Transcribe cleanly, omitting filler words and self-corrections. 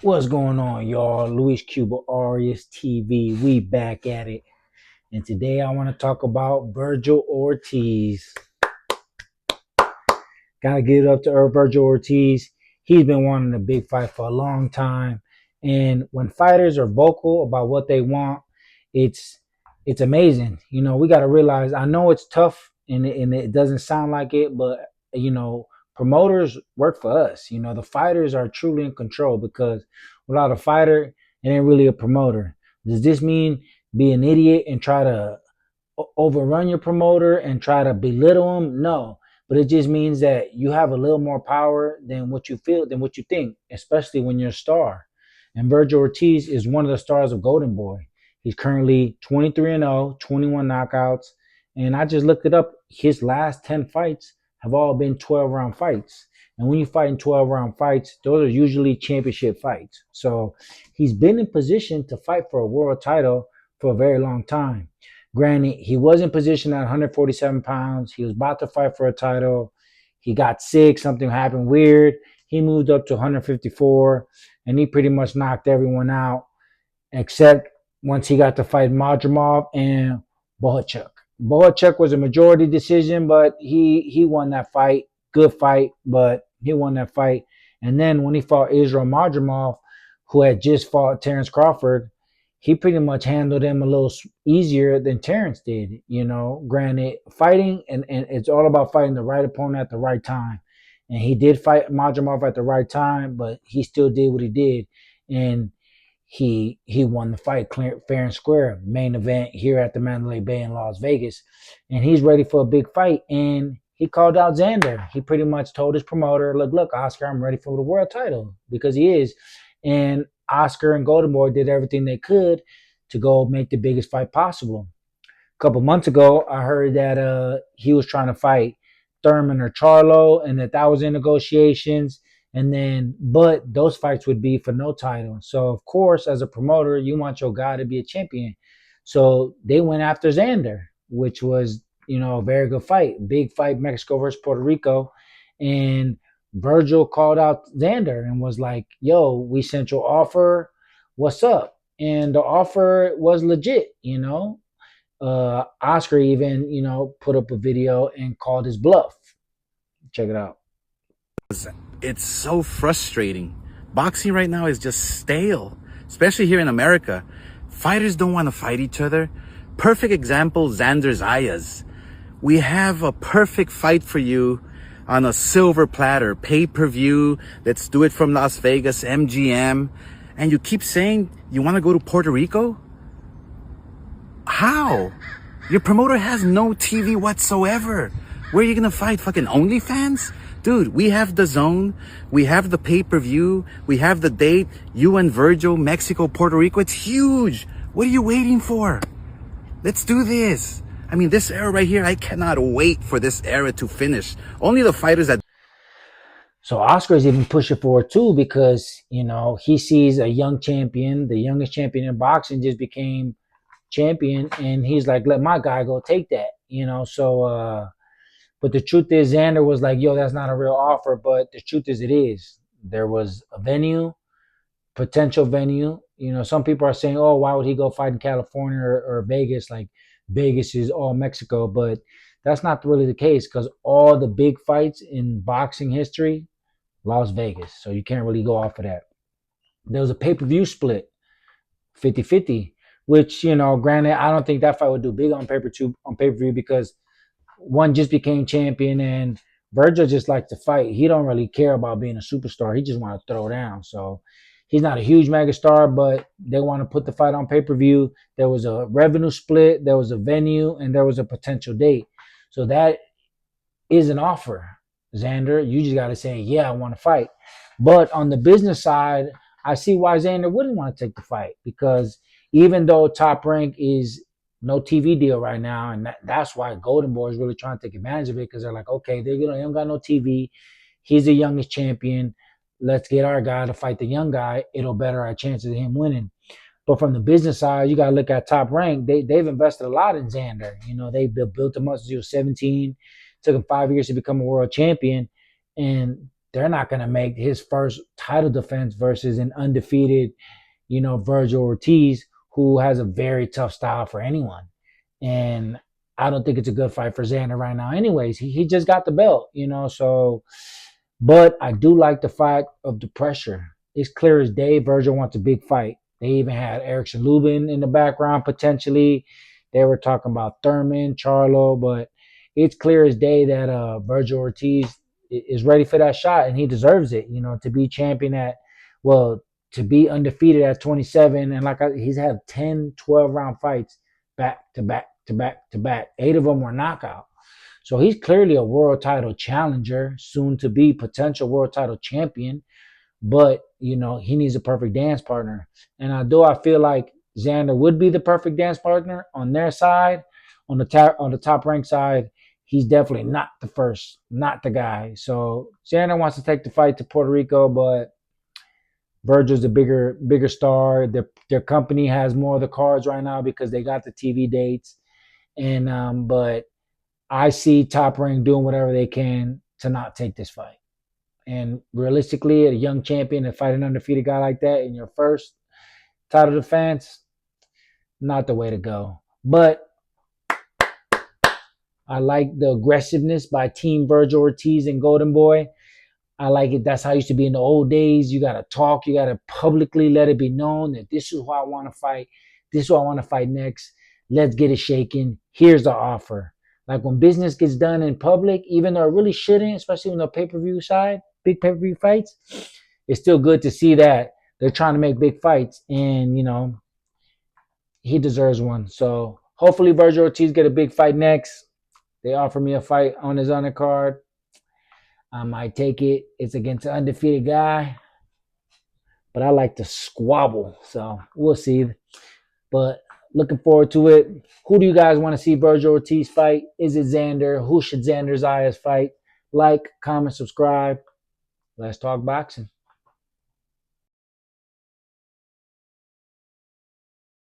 What's going on, y'all? Luis Cuba Arias TV. We back at it. And today I want to talk about Virgil Ortiz. Gotta give it up to Virgil Ortiz. He's been wanting a big fight for a long time. And when fighters are vocal about what they want, it's it's amazing. We gotta realize, I know it's tough and it doesn't sound like it, but promoters work for us. The fighters are truly in control because without a fighter, it ain't really a promoter. Does this mean be an idiot and try to overrun your promoter and try to belittle him? No, but it just means that you have a little more power than what you feel, than what you think, especially when you're a star. And Virgil Ortiz is one of the stars of Golden Boy. He's currently 23-0, 21 knockouts. And I just looked it up. His last 10 fights have all been 12-round fights. And when you fight in 12-round fights, those are usually championship fights. So he's been in position to fight for a world title for a very long time. Granted, he was in position at 147 pounds. He was about to fight for a title. He got sick. Something happened weird. He moved up to 154, and he pretty much knocked everyone out, except once he got to fight Madrimov and Bohachuk. Bohachuk was a majority decision, but he won that fight. Good fight, but he won that fight. And then when he fought Israel Madrimov, who had just fought Terrence Crawford, he pretty much handled him a little easier than Terrence did. Granted, fighting and it's all about fighting the right opponent at the right time. And he did fight Madrimov at the right time, but he still did what he did, and he won the fight clear, fair and square. Main event here at the Mandalay Bay in Las Vegas, and he's ready for a big fight. And he called out Xander. He pretty much told his promoter, look, Oscar, I'm ready for the world title, because he is. And Oscar and Golden Boy did everything they could to go make the biggest fight possible. A couple months ago, I heard that he was trying to fight Thurman or Charlo, and that was in negotiations. But those fights would be for no title. So of course, as a promoter, you want your guy to be a champion. So they went after Xander, which was a very good fight, big fight, Mexico versus Puerto Rico, and Virgil called out Xander and was like, "Yo, we sent your offer. What's up?" And the offer was legit. Oscar even, put up a video and called his bluff. Check it out. It's so frustrating. Boxing right now is just stale, especially here in America. Fighters don't want to fight each other. Perfect example, Xander Zayas. We have a perfect fight for you on a silver platter, pay-per-view. Let's do it from Las Vegas, MGM. And you keep saying you want to go to Puerto Rico? How? Your promoter has no TV whatsoever. Where are you going to fight? Fucking OnlyFans? Dude, we have the zone. We have the pay-per-view. We have the date. You and Virgil, Mexico, Puerto Rico. It's huge. What are you waiting for? Let's do this. I mean, this era right here, I cannot wait for this era to finish. Only the fighters that... So Oscar is even pushing for it too, because he sees a young champion, the youngest champion in boxing, just became champion, and he's like, let my guy go take that. But the truth is, Xander was like, yo, that's not a real offer. But the truth is, it is. There was a venue, potential venue. Some people are saying, oh, why would he go fight in California or Vegas? Like, Vegas is all Mexico. But that's not really the case, because all the big fights in boxing history, Las Vegas. So you can't really go off of that. There was a pay-per-view split, 50-50, which, granted, I don't think that fight would do big on pay-per-view because one just became champion, and Virgil just likes to fight. He don't really care about being a superstar. He just want to throw down. So he's not a huge mega star, but they want to put the fight on pay-per-view. There was a revenue split, there was a venue, and there was a potential date. So that is an offer, Xander. You just got to say, yeah, I want to fight. But on the business side, I see why Xander wouldn't want to take the fight, because even though Top Rank is no TV deal right now, and that's why Golden Boy is really trying to take advantage of it, because they're like, okay, they don't got no TV. He's the youngest champion. Let's get our guy to fight the young guy. It'll better our chances of him winning. But from the business side, you got to look at Top Rank. They've invested a lot in Xander. They built him up since he was 17. Took him 5 years to become a world champion. And they're not going to make his first title defense versus an undefeated, Virgil Ortiz, who has a very tough style for anyone. And I don't think it's a good fight for Xander right now. Anyways, he just got the belt, so but I do like the fact of the pressure. It's clear as day Virgil wants a big fight. They even had Erickson Lubin in the background potentially. They were talking about Thurman, Charlo, but it's clear as day that Virgil Ortiz is ready for that shot, and he deserves it. To be champion well, to be undefeated at 27, and he's had 10, 12 round fights back to back to back to back. 8 of them were knockout. So he's clearly a world title challenger, soon to be potential world title champion. But, he needs a perfect dance partner. And I feel like Xander would be the perfect dance partner on their side. On the top ranked side, he's definitely not the first, not the guy. So Xander wants to take the fight to Puerto Rico, but Virgil's the bigger star. Their company has more of the cards right now because they got the TV dates. And but I see Top Rank doing whatever they can to not take this fight. And realistically, a young champion to fight an undefeated guy like that in your first title defense, not the way to go. But I like the aggressiveness by Team Virgil Ortiz and Golden Boy. I like it. That's how it used to be in the old days. You got to talk. You got to publicly let it be known that this is who I want to fight. This is who I want to fight next. Let's get it shaken. Here's the offer. Like when business gets done in public, even though it really shouldn't, especially on the pay-per-view side, big pay-per-view fights, it's still good to see that they're trying to make big fights. And, he deserves one. So hopefully Virgil Ortiz get a big fight next. They offer me a fight on his undercard. I might take it. It's against an undefeated guy. But I like to squabble. So we'll see. But looking forward to it. Who do you guys want to see Virgil Ortiz fight? Is it Xander? Who should Xander Zayas fight? Like, comment, subscribe. Let's talk boxing.